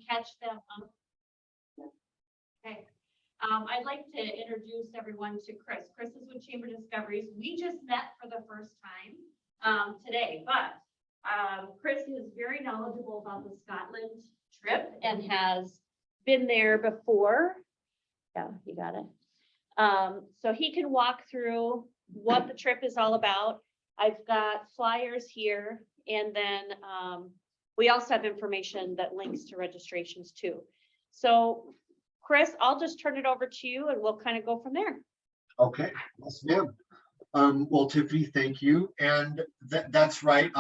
catch them up. Okay. I'd like to introduce everyone to Chris. Chris is with Chamber Discoveries. We just met for the first time today, but Chris is very knowledgeable about the Scotland trip and has been there before. Yeah, you got it. So he can walk through what the trip is all about. I've got flyers here, and then we also have information that links to registrations too. So Chris, I'll just turn it over to you and we'll kind of go from there. Okay, yes, ma'am. Well, Tiffany, thank you. And that's right.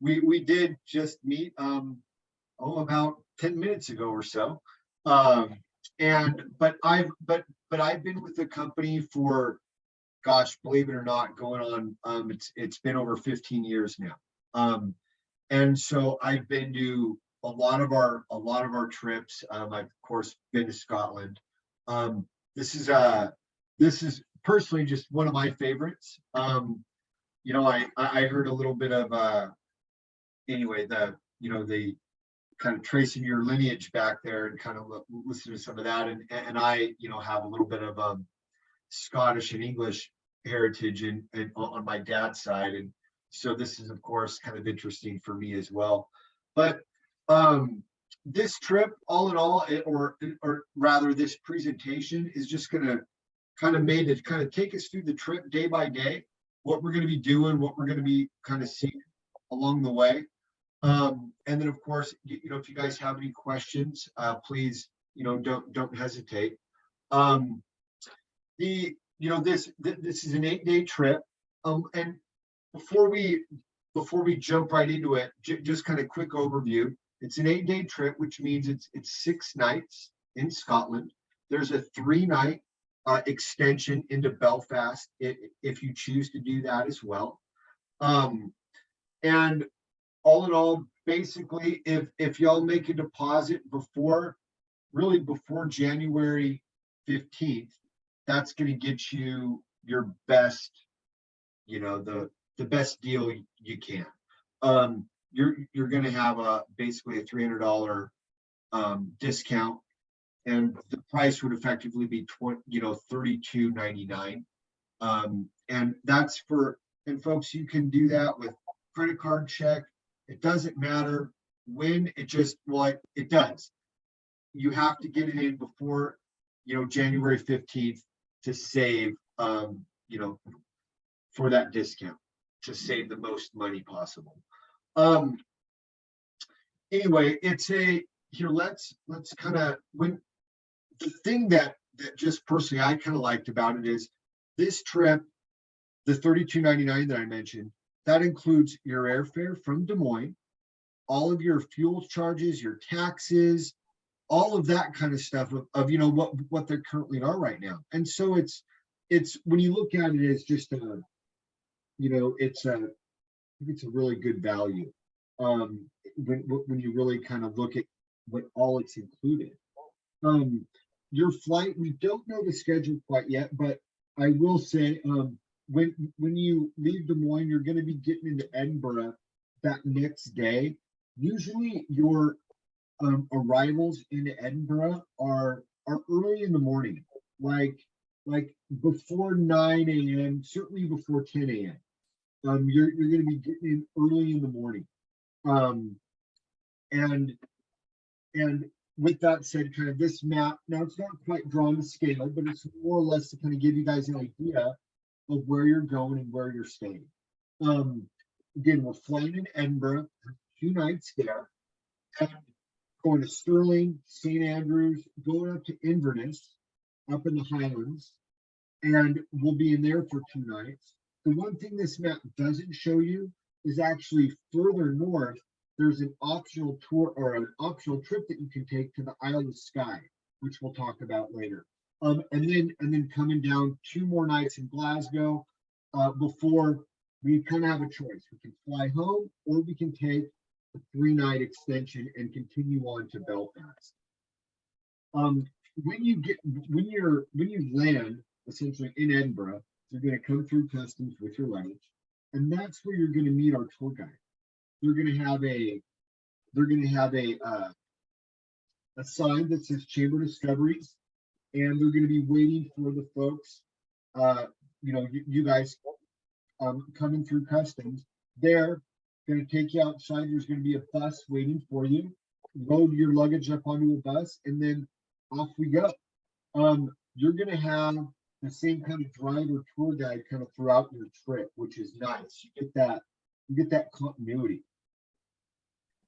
We did just meet about 10 minutes ago or so. But I've been with the company for, gosh, believe it or not, going on it's been over 15 years now. And so I've been to a lot of our trips. I've of course been to Scotland. This is personally just one of my favorites. You know, I heard a little bit of anyway, the kind of tracing your lineage back there and kind of listen to some of that, and I have a little bit of Scottish and English heritage and on my dad's side, and so this is of course kind of interesting for me as well. But this trip, all in all, or rather this presentation is just going to kind of made to kind of take us through the trip day by day, what we're going to be doing, what we're going to be kind of seeing along the way. And then of course, if you guys have any questions, please, don't hesitate. This is an 8-day trip. And before we jump right into it, just kind of quick overview. It's an 8-day trip, which means it's 6 nights in Scotland. There's a 3-night extension into Belfast if you choose to do that as well. And all in all, basically, if y'all make a deposit before January 15th, that's going to get you your best, the best deal you can. You're going to have basically a $300 discount, and the price would effectively be $32.99. And that's and folks, you can do that with credit card, check. It doesn't matter when, it does. You have to get it in before, January 15th to save, for that discount, to save the most money possible. Anyway, let's kind of, the thing that just personally I kind of liked about it is this trip, the $32.99 that I mentioned, that includes your airfare from Des Moines, all of your fuel charges, your taxes, all of that kind of stuff of what they currently are right now. And so it's when you look at it, it's just it's a really good value when you really kind of look at what all it's included. Your flight, we don't know the schedule quite yet, but I will say when you leave Des Moines, you're going to be getting into Edinburgh that next day. Usually your arrivals into Edinburgh are early in the morning, like before 9 a.m., certainly before 10 a.m. You're going to be getting in early in the morning. And with that said, kind of this map, now it's not quite drawn to scale, but it's more or less to kind of give you guys an idea of where you're going and where you're staying. Again, we're flying in Edinburgh, 2 nights there, and going to Stirling, St. Andrews, going up to Inverness, up in the Highlands, and we'll be in there for 2 nights. The one thing this map doesn't show you is actually further north, there's an optional tour or an optional trip that you can take to the Isle of Skye, which we'll talk about later. And then coming down 2 more nights in Glasgow before we kind of have a choice. We can fly home, or we can take a 3-night extension and continue on to Belfast. When you land essentially in Edinburgh, you're going to come through customs with your luggage, and that's where you're going to meet our tour guide. They're going to have a a sign that says Chamber Discoveries, and they're going to be waiting for the folks, you guys coming through customs. They're going to take you outside. There's going to be a bus waiting for you. Load your luggage up onto a bus, and then off we go. You're going to have the same kind of driver tour guide kind of throughout your trip, which is nice. You get that continuity.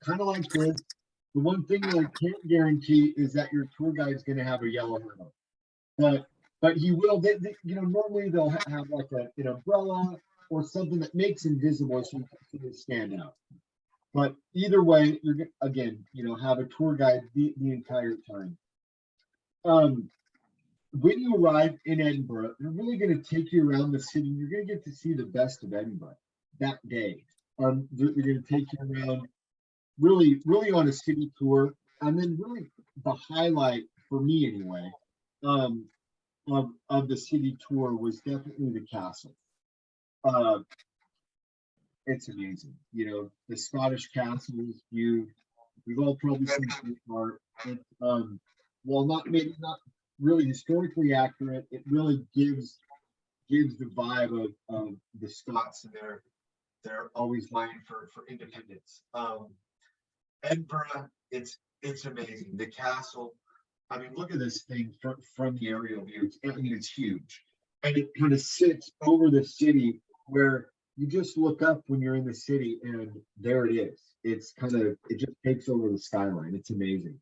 Kind of like this. The one thing that I can't guarantee is that your tour guide is going to have a yellow helmet, but he will. Normally they'll have like an umbrella or something that makes him visible so you can stand out. But either way, you're again, have a tour guide the entire time. When you arrive in Edinburgh, they're really going to take you around the city. You're going to get to see the best of Edinburgh that day. They're going to take you around really on a city tour. And then really the highlight for me anyway, of the city tour was definitely the castle. It's amazing. The Scottish castles, we've all probably seen the art. While not really historically accurate, it really gives the vibe of the Scots, and they're always vying for independence. Edinburgh, it's amazing. The castle, I mean, look at this thing from the aerial view. It's huge, and it kind of sits over the city where you just look up when you're in the city, and there it is. It just takes over the skyline. It's amazing.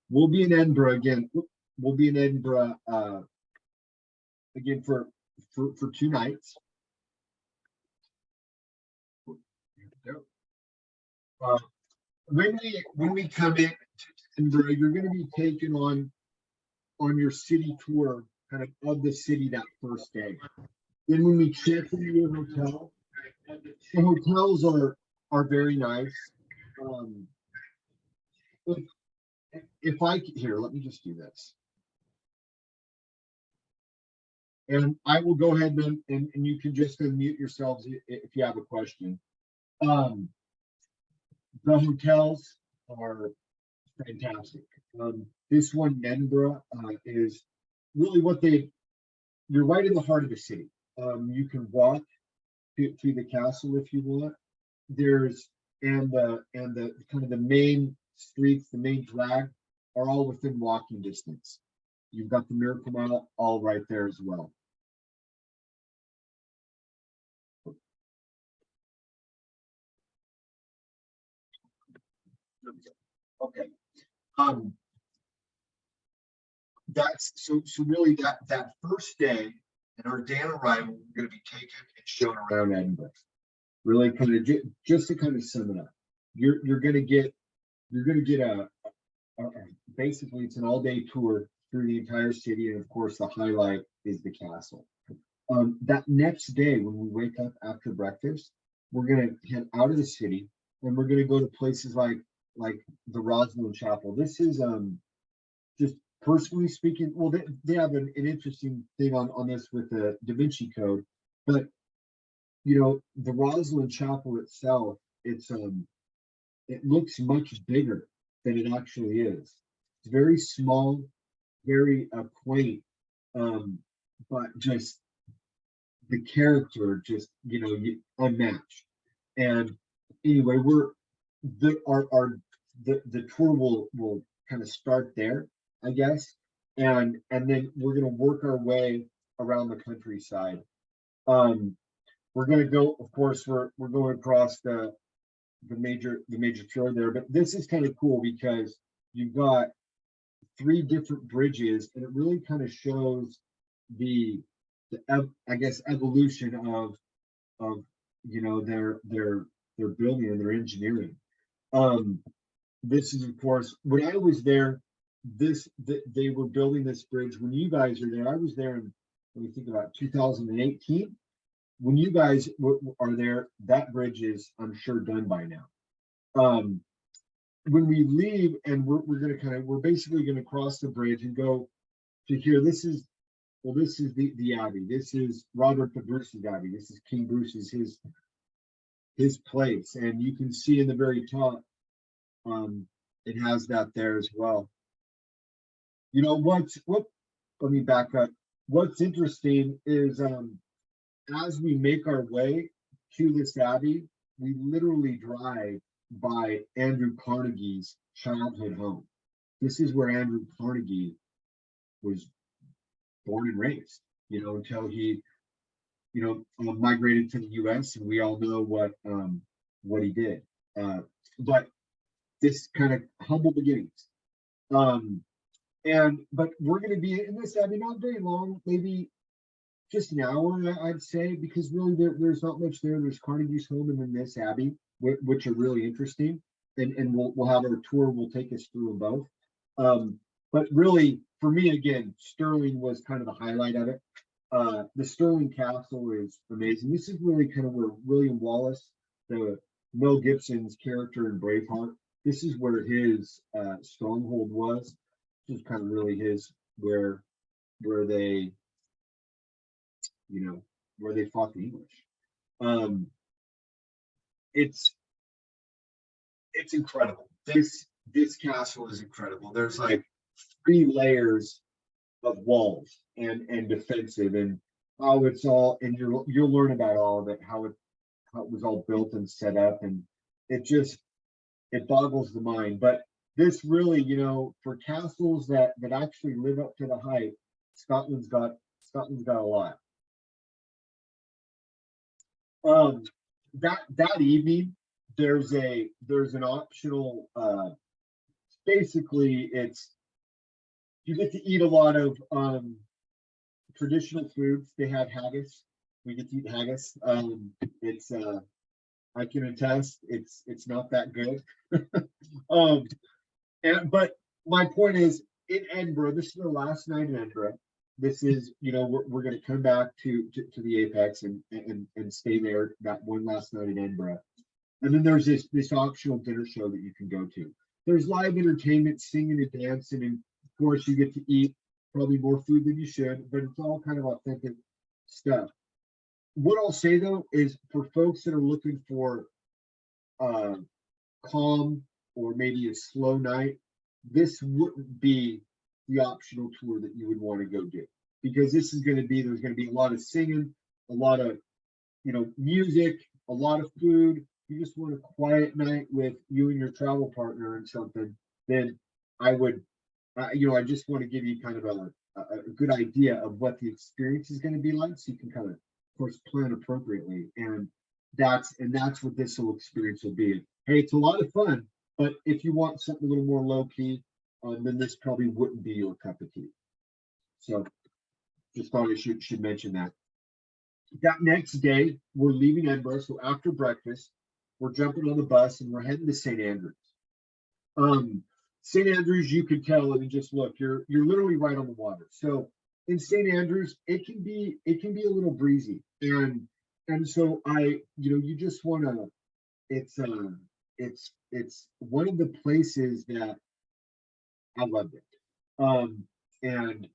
We'll be in Edinburgh again. We'll be in Edinburgh again for 2 nights. When we come in to Edinburgh, you're going to be taken on your city tour, kind of the city that first day. Then when we check into your hotel, the hotels are very nice. If I here, let me just do this. And I will go ahead and you can just unmute yourselves if you have a question. The hotels are fantastic. This one in Edinburgh is really you're right in the heart of the city. You can walk to the castle if you want. And the kind of the main streets, the main drag are all within walking distance. You've got the Miracle Mile all right there as well. Okay. That's so really that first day and our day on arrival, we're going to be taken and shown around Edinburgh. Really kind of just to kind of sum it up, you're going to get a basically it's an all-day tour through the entire city, and of course the highlight is the castle. That next day when we wake up after breakfast, we're going to head out of the city and we're going to go to places like the Rosslyn Chapel. This is just personally speaking, well, they have an interesting thing on this with the Da Vinci Code, but the Rosslyn Chapel itself, it looks much bigger than it actually is. It's very small, very quaint, but just the character just unmatched. And anyway, the tour will kind of start there, I guess, and then we're going to work our way around the countryside. We're going to go, of course, we're going across the major fjord there, but this is kind of cool because you've got 3 different bridges, and it really kind of shows the I guess evolution of their building and their engineering. This is, of course, when I was there, they were building this bridge. When you guys are there, I was there in, let me think, about 2018. When you guys are there, that bridge is, I'm sure, done by now. When we leave, and we're basically going to cross the bridge and go to here. This is the Abbey. This is Robert the Bruce's Abbey. This is King Bruce's his place, and you can see in the very top it has that there as well. You know, let me back up. What's interesting is, as we make our way to this abbey, we literally drive by Andrew Carnegie's childhood home. This is where Andrew Carnegie was born and raised, until he, migrated to the US, and we all know what he did. But this kind of humble beginnings. But we're going to be in this abbey not very long, maybe just an hour, I'd say, because really there's not much there. There's Carnegie's home and then this abbey, which are really interesting. And we'll have our tour. We'll take us through them both. But really, for me, again, Stirling was kind of the highlight of it. The Stirling Castle is amazing. This is really kind of where William Wallace, the Mel Gibson's character in Braveheart, this is where his stronghold was. This is kind of really where they, where they fought the English. It's incredible. This castle is incredible. There's like 3 layers of walls and defensive, and how it's all, and you'll learn about all of it, how it was all built and set up, and it boggles the mind. But this really, for castles that actually live up to the hype, Scotland's got a lot. That evening, there's an optional, basically you get to eat a lot of traditional foods. They have haggis. We get to eat haggis. It's I can attest, it's not that good. But my point is, in Edinburgh, this is the last night in Edinburgh. This is, we're going to come back to the Apex and stay there that one last night in Edinburgh. And then there's this optional dinner show that you can go to. There's live entertainment, singing and dancing, and of course you get to eat probably more food than you should, but it's all kind of authentic stuff. What I'll say though is, for folks that are looking for calm or maybe a slow night, this wouldn't be the optional tour that you would want to go do, because there's going to be a lot of singing, a lot of music, a lot of food. You just want a quiet night with you and your travel partner and something, then I would, I just want to give you kind of a good idea of what the experience is going to be like, so you can kind of course, plan appropriately. And that's what this whole experience will be. Hey, it's a lot of fun, but if you want something a little more low key, then this probably wouldn't be your cup of tea. So just thought I should mention that. That next day, we're leaving Edinburgh. So after breakfast, we're jumping on the bus and we're heading to St. Andrews. St. Andrews, you can tell, I mean, just look, you're literally right on the water. So in St. Andrews, it can be a little breezy, and so you just want to. It's one of the places that I loved it. And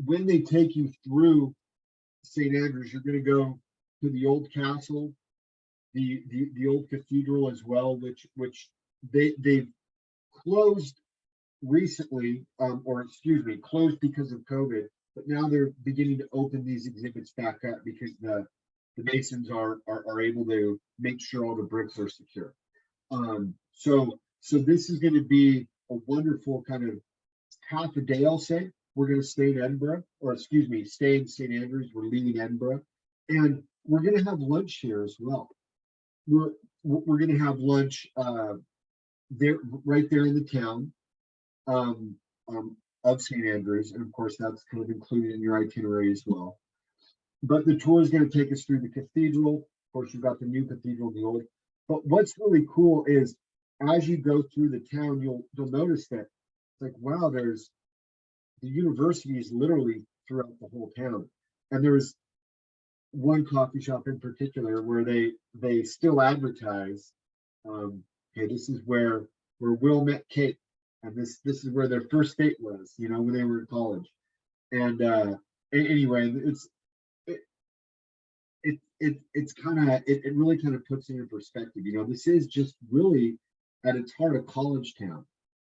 when they take you through St. Andrews, you're going to go to the old castle, the old cathedral as well, which they've closed recently, closed because of COVID, but now they're beginning to open these exhibits back up because the masons are able to make sure all the bricks are secure. So this is going to be a wonderful kind of half a day, I'll say. We're going to stay in Edinburgh, stay in St. Andrews. We're leaving Edinburgh, and we're going to have lunch here as well. We're going to have lunch there, right there in the town of St. Andrews, and of course that's kind of included in your itinerary as well. But the tour is going to take us through the cathedral. Of course, you've got the new cathedral, the old. But what's really cool is, as you go through the town, you'll notice that it's like, wow, there's the university is literally throughout the whole town. And there's one coffee shop in particular where they still advertise, hey, this is where Will met Kate, and this is where their first date was, when they were in college. And anyway, it really kind of puts it in perspective. This is just really at its heart a college town.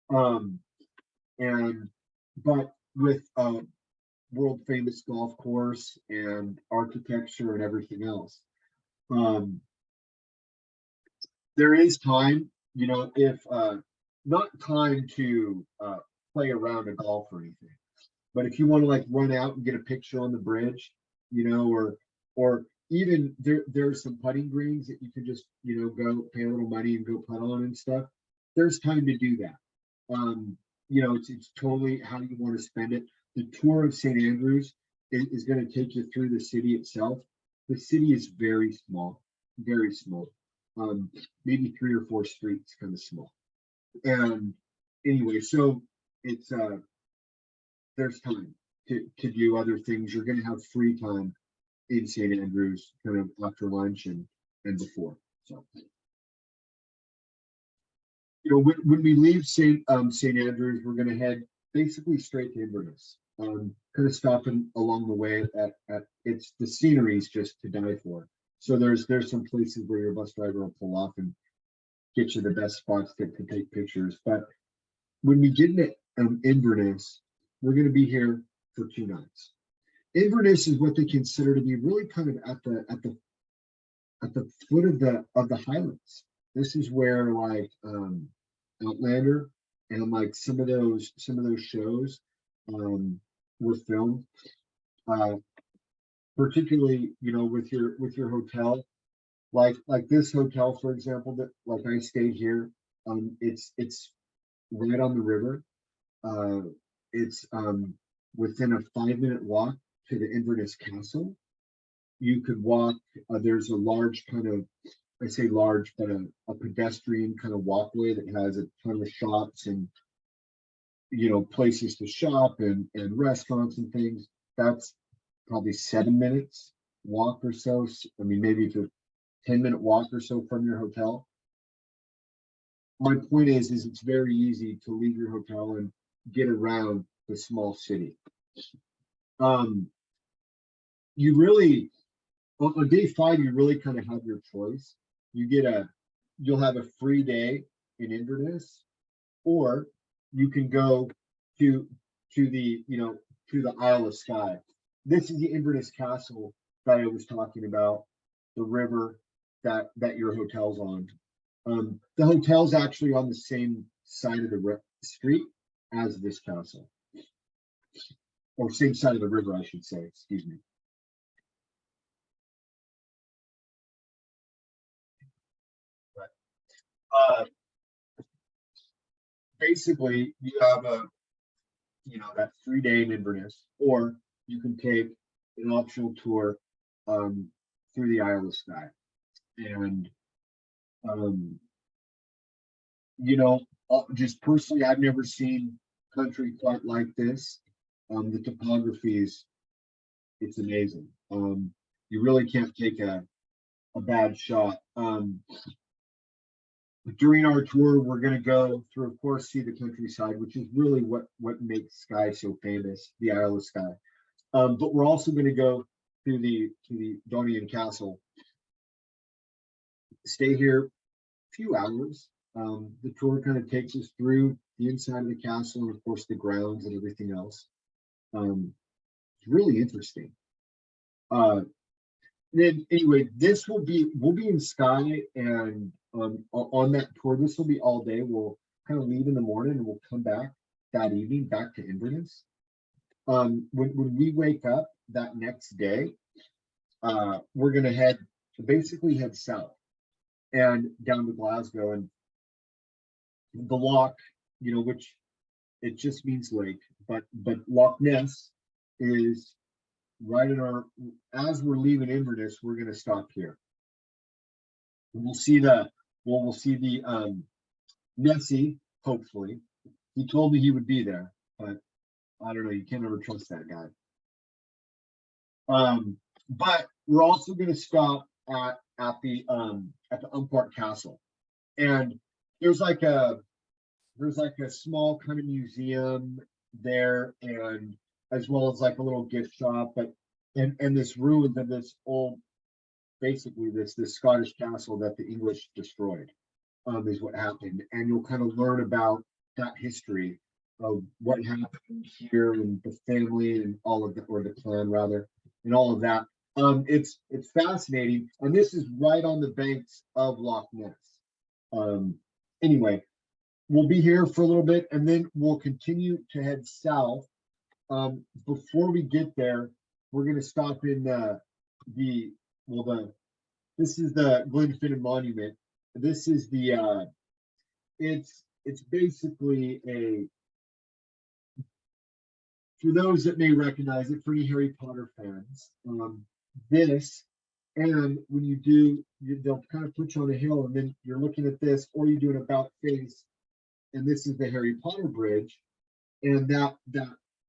Um, and but with a world famous golf course and architecture and everything else. Um, there is time, if not time to play around a golf or anything, but if you want to like run out and get a picture on the bridge, or even there's some putting greens that you can just go pay a little money and go putt on and stuff. There's time to do that. It's totally how you want to spend it. The tour of St. Andrews is going to take you through the city itself. The city is very small, very small. Maybe 3 or 4 streets, kind of small. And anyway, so it's there's time to do other things. You're going to have free time in St. Andrews, kind of after lunch and before. So, when we leave St. Andrews, we're going to head basically straight to Inverness. Kind of stopping along the way at it's the scenery is just to die for. So there's some places where your bus driver will pull off and get you the best spots to take pictures. But when we get into Inverness, we're going to be here for 2 nights. Inverness is what they consider to be really kind of at the foot of the Highlands. This is where like Outlander and like some of those shows were filmed. Particularly, with your hotel, like this hotel, for example, that like I stayed here. It's right on the river. It's within a 5-minute walk to the Inverness Castle. You could walk. There's a large kind of, I say large, but a pedestrian kind of walkway that has a ton of shops and places to shop and restaurants and things. That's probably 7 minutes walk or so. I mean, maybe it's a 10-minute walk or so from your hotel. My point is it's very easy to leave your hotel and get around the small city. You really, on day 5, you really kind of have your choice. You'll have a free day in Inverness, or you can go to the Isle of Skye. This is the Inverness Castle that I was talking about, the river that your hotel's on. The hotel's actually on the same side of the street as this castle, or same side of the river, I should say. Excuse me. But, basically, you have that 3-day in Inverness, or you can take an optional tour through the Isle of Skye. And just personally, I've never seen country quite like this. The topography it's amazing. You really can't take a bad shot. During our tour, we're going to go through, of course, see the countryside, which is really what makes Skye so famous, the Isle of Skye. But we're also going to go to the Donian Castle, stay here a few hours. The tour kind of takes us through the inside of the castle and, of course, the grounds and everything else. It's really interesting. Then anyway, we'll be in Skye, and on that tour, this will be all day. We'll kind of leave in the morning and we'll come back that evening back to Inverness. When we wake up that next day, we're gonna basically head south and down to Glasgow, and the loch, which it just means lake, but Loch Ness is right in as we're leaving Inverness, we're going to stop here. We'll see the Nessie, hopefully. He told me he would be there, but I don't know, you can't ever trust that guy. But we're also going to stop at the Umpart Castle, and there's like a small kind of museum there, and as well as like a little gift shop, but and this ruins of this old, basically this Scottish castle that the English destroyed. is what happened, and you'll kind of learn about that history of what happened here and the family and all of the, or the clan rather, and all of that. It's fascinating, and this is right on the banks of Loch Ness. Um, anyway, we'll be here for a little bit, and then we'll continue to head south. Before we get there, we're going to stop in the well, this is the Glenfinnan Monument. This is the it's basically a, for those that may recognize it, for any Harry Potter fans, this, and when you do, they'll kind of put you on a hill, and then you're looking at this, or you do an about face, and this is the Harry Potter Bridge, and that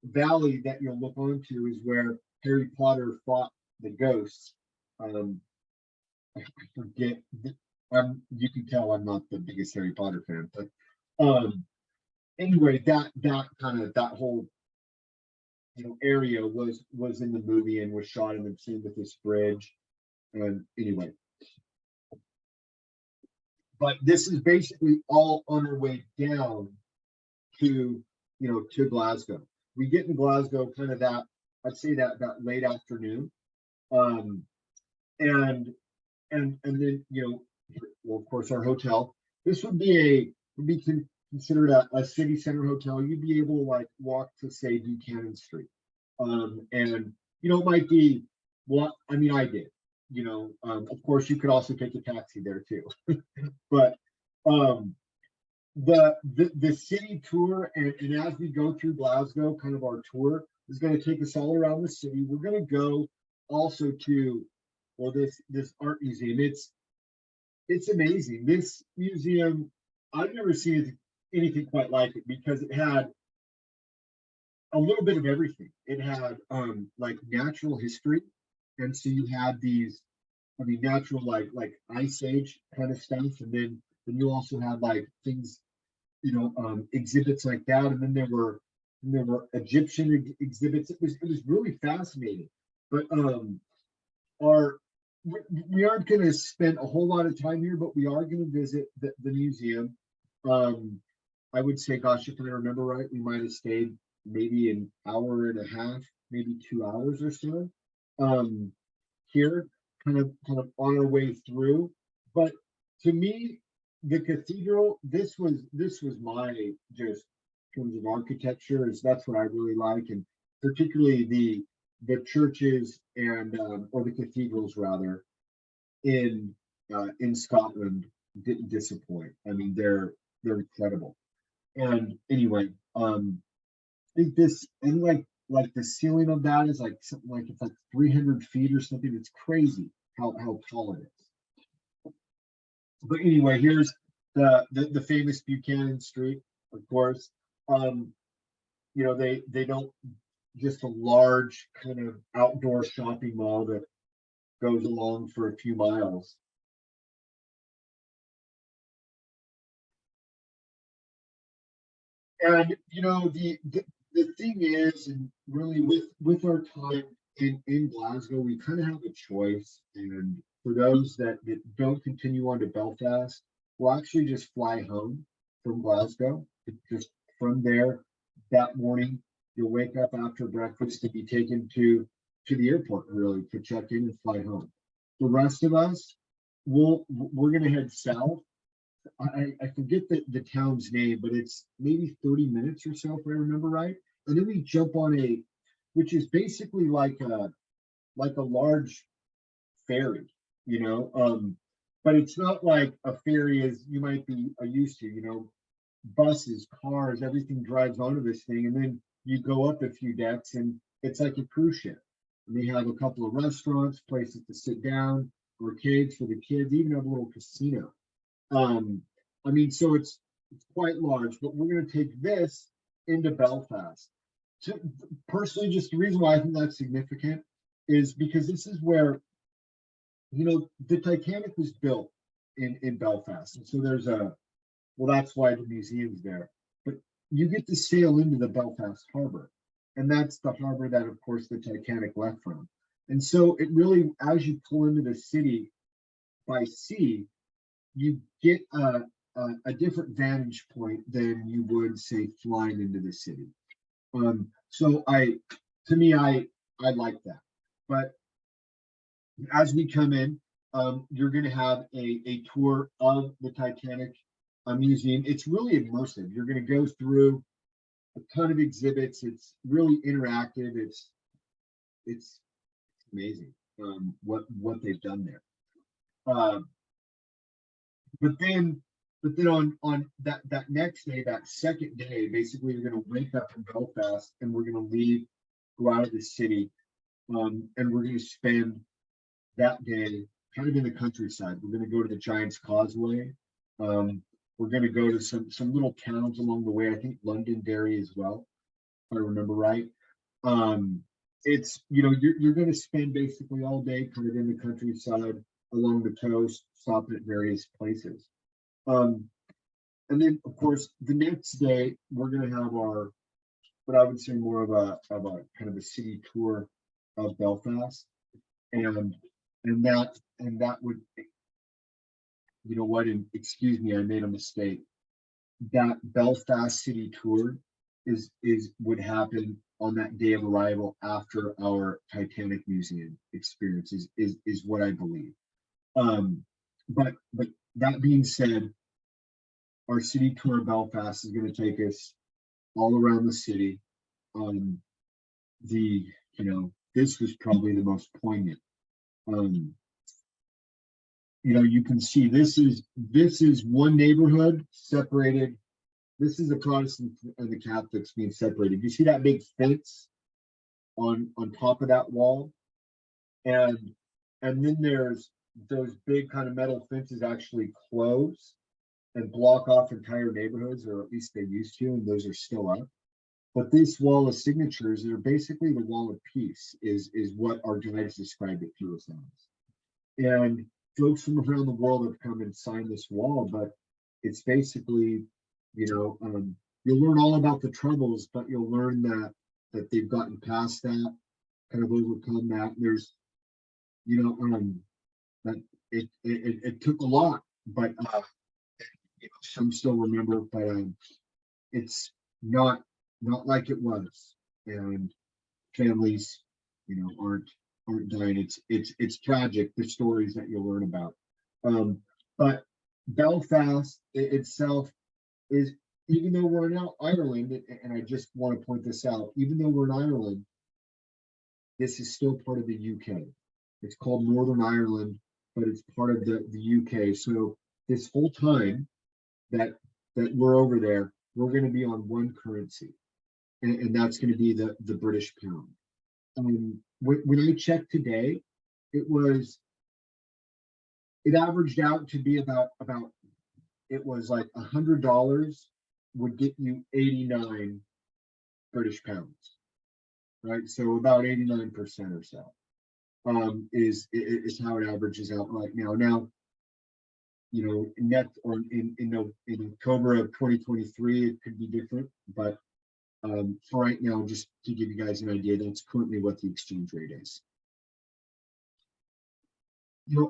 valley that you'll look onto is where Harry Potter fought the ghosts. I forget. You can tell I'm not the biggest Harry Potter fan, but anyway, that kind of, that whole, you know, area was in the movie and was shot in the scene with this bridge. And anyway, but this is basically all on our way down to, you know, to Glasgow. We get in Glasgow kind of that, I'd say that late afternoon. And then, you know, well, of course, our hotel. This would be considered a city center hotel. You'd be able to like walk to, say, Buchanan Street. And you know, it might be, well, I mean, I did, you know, of course you could also take a taxi there too. But the city tour, and as we go through Glasgow, kind of our tour is going to take us all around the city. We're going to go also to, well, this art museum. It's amazing. This museum, I've never seen anything quite like it, because it had a little bit of everything. It had like natural history, and so you had these, I mean, natural like ice age kind of stuff, and then you also had like things, you know, exhibits like that, and then there were Egyptian exhibits. It was really fascinating. But we aren't going to spend a whole lot of time here, but we are going to visit the museum. I would say, gosh, if I remember right, we might have stayed maybe an hour and a half, maybe 2 hours or so. Here, kind of on our way through. But to me, the cathedral, this was my, just in terms of architecture, is that's what I really like, and particularly the churches and or the cathedrals rather in Scotland didn't disappoint. I mean, they're incredible. And anyway, I think this, and like the ceiling of that is like something like, it's like 300 feet or something. It's crazy how tall it is. But anyway, here's the famous Buchanan Street, of course. You know, they don't, just a large kind of outdoor shopping mall that goes along for a few miles. And you know, the thing is, and really with our time in Glasgow, we kind of have a choice. And for those that don't continue on to Belfast, we'll actually just fly home from Glasgow. Just from there, that morning, you'll wake up after breakfast to be taken to the airport, really, to check in and fly home. The rest of us, we're gonna head south. I forget the town's name, but it's maybe 30 minutes or so, if I remember right. And then we jump on which is basically like a large ferry, you know. But it's not like a ferry as you might be used to, you know, buses, cars, everything drives onto this thing, and then you go up a few decks, and it's like a cruise ship. And they have a couple of restaurants, places to sit down, arcades for the kids, even have a little casino. I mean, so it's quite large, but we're going to take this into Belfast. So, personally, just the reason why I think that's significant is because this is where, you know, the Titanic was built in Belfast, and so there's well, that's why the museum's there. But you get to sail into the Belfast harbor, and that's the harbor that, of course, the Titanic left from. And so it really, as you pull into the city by sea, you get a different vantage point than you would say flying into the city. So to me, I like that. But as we come in, you're going to have a tour of the Titanic museum. It's really immersive. You're going to go through a ton of exhibits. It's really interactive. It's amazing what they've done there. Uh, but then on that next day, that second day, basically you're going to wake up in Belfast and we're going to leave, go out of the city, and we're going to spend that day kind of in the countryside. We're going to go to the Giant's Causeway. We're going to go to some little towns along the way. I think Londonderry as well, if I remember right. It's you're going to spend basically all day kind of in the countryside along the coast, stopping at various places. And then of course the next day we're going to have our what I would say more of a kind of a city tour of Belfast, and that would, you know what, and excuse me, I made a mistake. That Belfast city tour is would happen on that day of arrival after our Titanic museum experience is what I believe. But that being said, our city tour of Belfast is going to take us all around the city. This was probably the most poignant. You can see this is one neighborhood separated. This is the Protestant and the Catholics being separated. You see that big fence on top of that wall, and then there's those big kind of metal fences actually close and block off entire neighborhoods, or at least they used to, and those are still up. But this wall of signatures are basically the wall of peace, is what our guides described it to us as. And folks from around the world have come and signed this wall, but it's basically, you'll learn all about the troubles, but you'll learn that they've gotten past that, kind of overcome that. There's, that it took a lot, but some still remember, but it's not like it was, and families, aren't dying. It's tragic, the stories that you'll learn about. But Belfast itself is, even though we're in Ireland, and I just want to point this out, even though we're in Ireland, this is still part of the UK. It's called Northern Ireland, but it's part of the UK. So this whole time that we're over there, we're going to be on one currency, and that's going to be the British pound. When I checked today, it averaged out to be about it was like $100 would get you 89 British pounds, right? So about 89% or so is how it averages out right now. Now, in October of 2023, it could be different, but for right now, just to give you guys an idea, that's currently what the exchange rate is.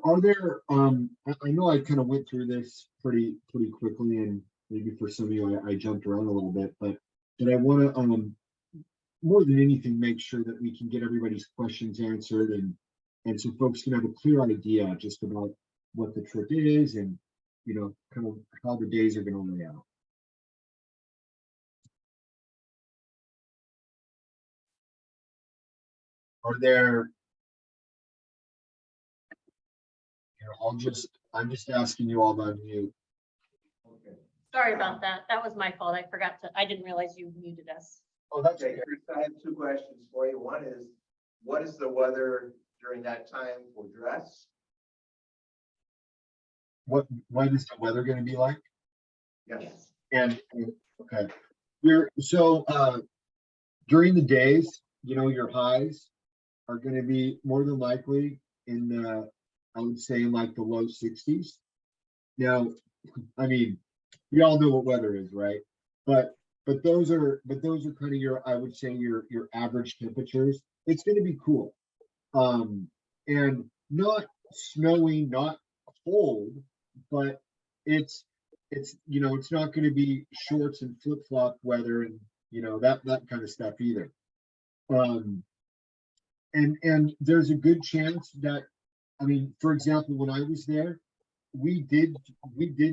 Are there, I know I kind of went through this pretty quickly, and maybe for some of you, I jumped around a little bit, but I want to, more than anything, make sure that we can get everybody's questions answered, and so folks can have a clear idea just about what the trip is, and, kind of how the days are going to lay out. Are there, I'm just asking you all on mute. Okay. Sorry about that. That was my fault. I didn't realize you muted us. Oh, that's Okay, okay. Chris, I have two questions for you. One is, what is the weather during that time for dress? What is the weather going to be like? Yes. And okay, during the days, your highs are going to be more than likely in the, I would say, in like the low 60s. Now, I mean, we all know what weather is, right? But those are kind of your, I would say, your average temperatures. It's going to be cool, and not snowy, not cold, but it's it's, it's not gonna be shorts and flip-flop weather and, that kind of stuff either. And there's a good chance that, I mean, for example, when I was there, we did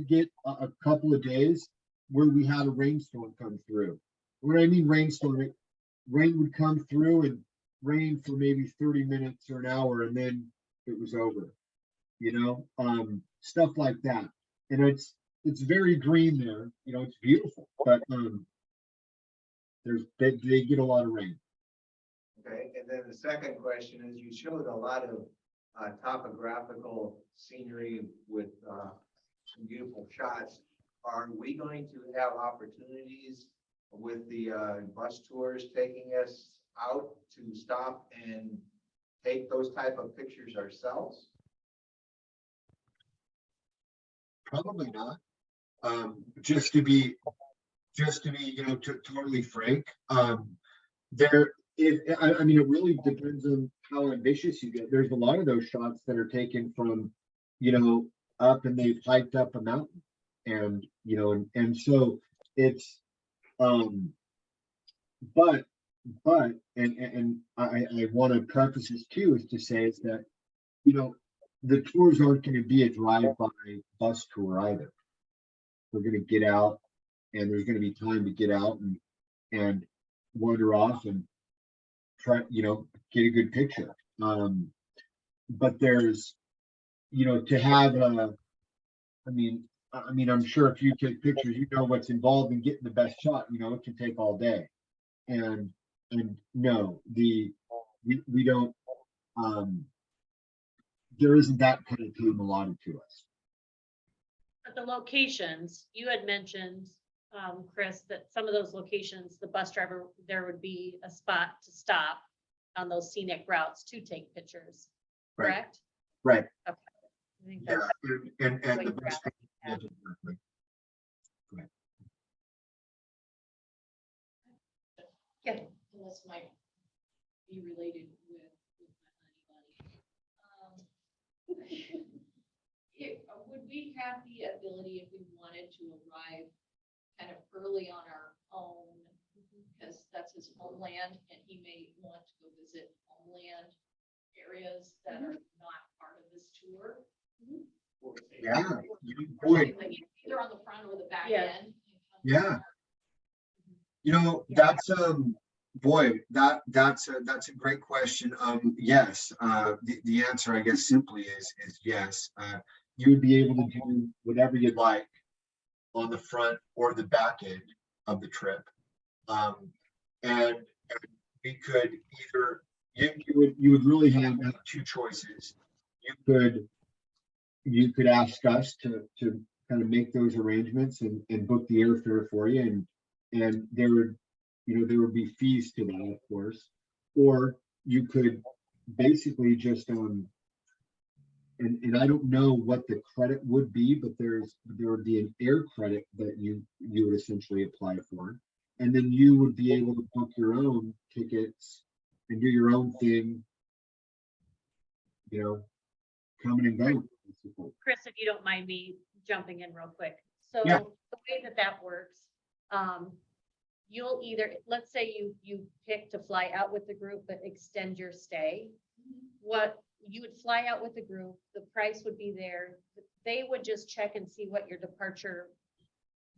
get a couple of days where we had a rainstorm come through. When I mean rainstorm, rain would come through and rain for maybe 30 minutes or an hour, and then it was over, stuff like that. And it's very green there, it's beautiful, but they get a lot of rain. Okay, and then the second question is, you showed a lot of topographical scenery with some beautiful shots. Are we going to have opportunities with the bus tours taking us out to stop and take those type of pictures ourselves? Probably not. Just to be, totally frank, I mean, it really depends on how ambitious you get. There's a lot of those shots that are taken from, up, and they've hiked up a mountain, and and so it's, but I want to preface this too, is to say is that, the tours aren't going to be a drive-by bus tour either. We're going to get out, and there's going to be time to get out and wander off and try, get a good picture. But there's, to have I'm sure if you take pictures, what's involved in getting the best shot. It can take all day, and no, we don't. There isn't that kind of time allotted to us. But the locations, you had mentioned, Chris, that some of those locations, the bus driver, there would be a spot to stop on those scenic routes to take pictures, Right. correct? Right. Okay. I think Yeah, that's and what the you best. grab. Yeah, exactly. Yeah. This might be related with my honey bunny. Would we have the ability, if we wanted to arrive kind of early on our own, because that's his homeland, and he may want to go visit homeland areas that are not part of this tour? Yeah, Or boy, something like either on the front or the back Yeah. end? yeah. Yeah. That's boy, that's a great question. Yes, the answer, I guess, simply is yes. You would be able to do whatever you'd like on the front or the back end of the trip. And we could either, you would really have two choices. You could ask us to kind of make those arrangements and book the airfare for you, and there would be fees to that, of course. Or you could basically just and I don't know what the credit would be, but there would be an air credit that you would essentially apply for, and then you would be able to book your own tickets and do your own thing, coming and going. Chris, if you don't mind me jumping in real quick. So Yeah. the way that works, you'll either, let's say you pick to fly out with the group, but extend your stay. What you would fly out with the group, the price would be there. They would just check and see what your departure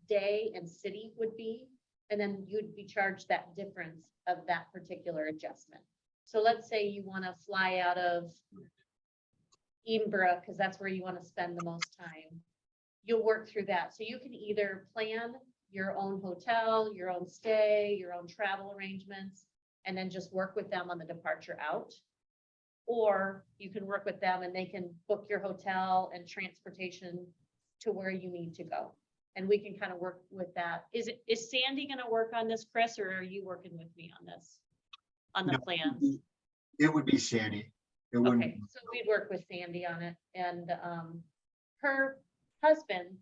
day and city would be. And then you'd be charged that difference of that particular adjustment. So let's say you want to fly out of Edinburgh, because that's where you want to spend the most time. You'll work through that. So you can either plan your own hotel, your own stay, your own travel arrangements, and then just work with them on the departure out. Or you can work with them and they can book your hotel and transportation to where you need to go. And we can kind of work with that. Is Sandy going to work on this, Chris, or are you working with me on this? On the No, plans? It would be Sandy. It wouldn't. Okay, so we'd work with Sandy on it, and her husband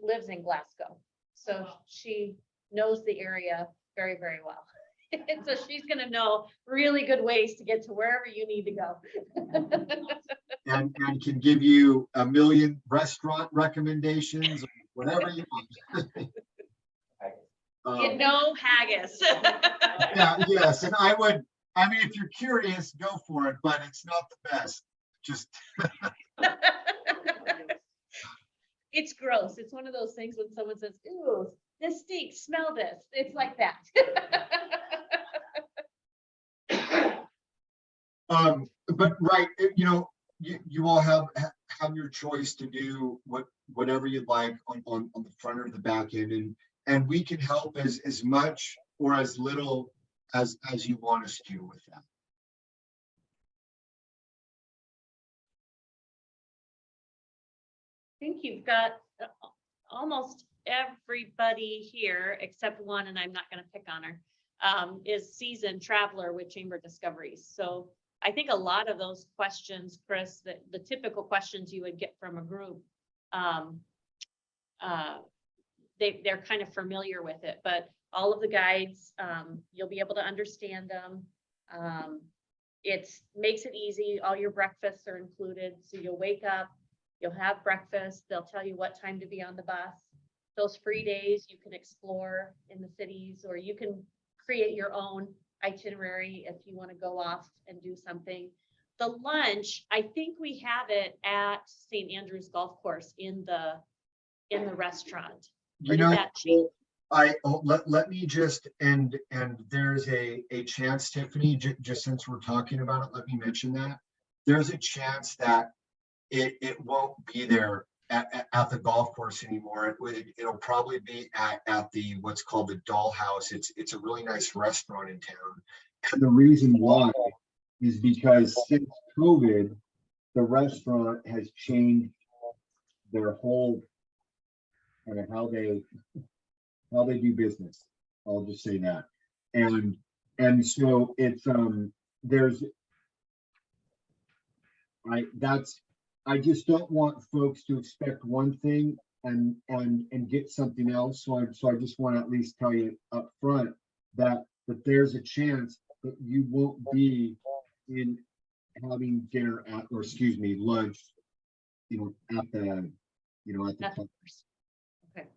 lives in Glasgow, so she knows the area very, very well. And so she's gonna know really good ways to get to wherever you need to go. and can give you a million restaurant recommendations, whatever you want. No haggis. Yeah, yes, and I mean, if you're curious, go for it, but it's not the best. Just, It's gross. It's one of those things when someone says, ooh, this stinks, smell this. It's like that. but right, you all have your choice to do whatever you'd like on the front or the back end, and we can help as much or as little as you want us to with that. I think you've got almost everybody here except one, and I'm not going to pick on her, is seasoned traveler with Chamber Discoveries. So I think a lot of those questions, Chris, the typical questions you would get from a group, they're kind of familiar with it, but all of the guides, you'll be able to understand them. It makes it easy. All your breakfasts are included. So you'll wake up, you'll have breakfast. They'll tell you what time to be on the bus. Those free days you can explore in the cities, or you can create your own itinerary if you want to go off and do something. The lunch, I think we have it at St. Andrew's Golf Course in the restaurant. Or did that change? Let me just, and there's a chance, Tiffany, just since we're talking about it, let me mention that there's a chance that it won't be there at the golf course anymore. It'll probably be at the what's called the Dollhouse. It's a really nice restaurant in town, and the reason why is because since COVID, the restaurant has changed their whole kind of how they do business. I'll just say that, and so it's I just don't want folks to expect one thing and get something else. So I just want to at least tell you up front that there's a chance that you won't be in having dinner or excuse me, lunch, at the club. Okay.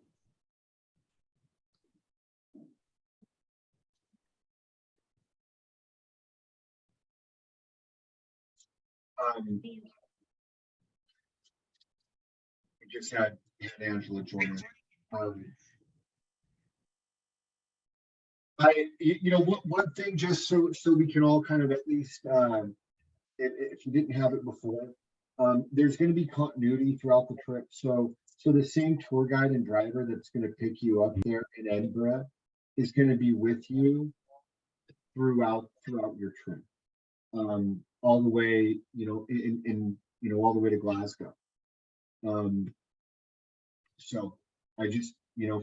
We just had Angela join us. One thing, just so we can all kind of at least, if you didn't have it before, there's going to be continuity throughout the trip. So the same tour guide and driver that's going to pick you up there in Edinburgh is going to be with you throughout your trip, all the way, all the way to Glasgow. So I just,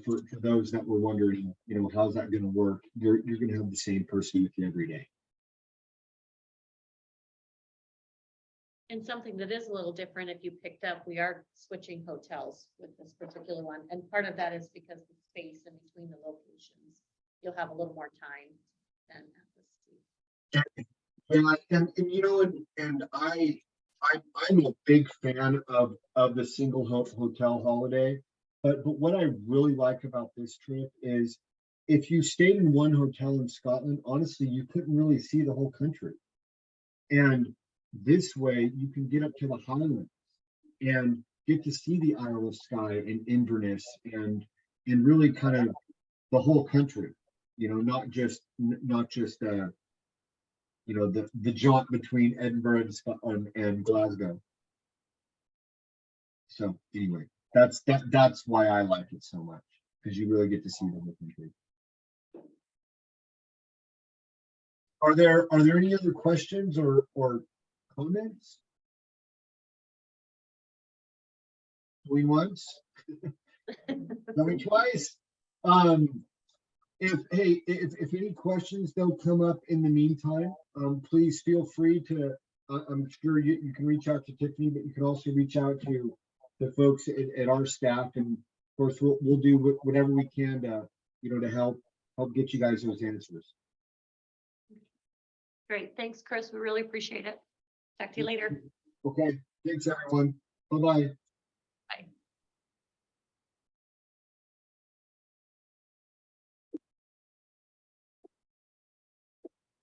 for those that were wondering, how's that going to work? You're going to have the same person with you every day. And something that is a little different, if you picked up, we are switching hotels with this particular one. And part of that is because the space in between the locations, you'll have a little more time than at the sea. And I'm a big fan of the single hotel holiday, but what I really like about this trip is if you stayed in one hotel in Scotland, honestly, you couldn't really see the whole country. And this way you can get up to the Highlands and get to see the Isle of Skye and Inverness and really kind of the whole country, not just the jaunt between Edinburgh and Glasgow. So anyway, that's why I like it so much, because you really get to see the whole country. Are there any other questions or comments? Going once, going twice. If any questions don't come up in the meantime, please feel free to. I'm sure you can reach out to Tiffany, but you can also reach out to the folks at our staff, and of course we'll do whatever we can to help get you guys those answers. Great. Thanks, Chris. We really appreciate it. Talk to you later. Okay. Thanks, everyone. Bye-bye.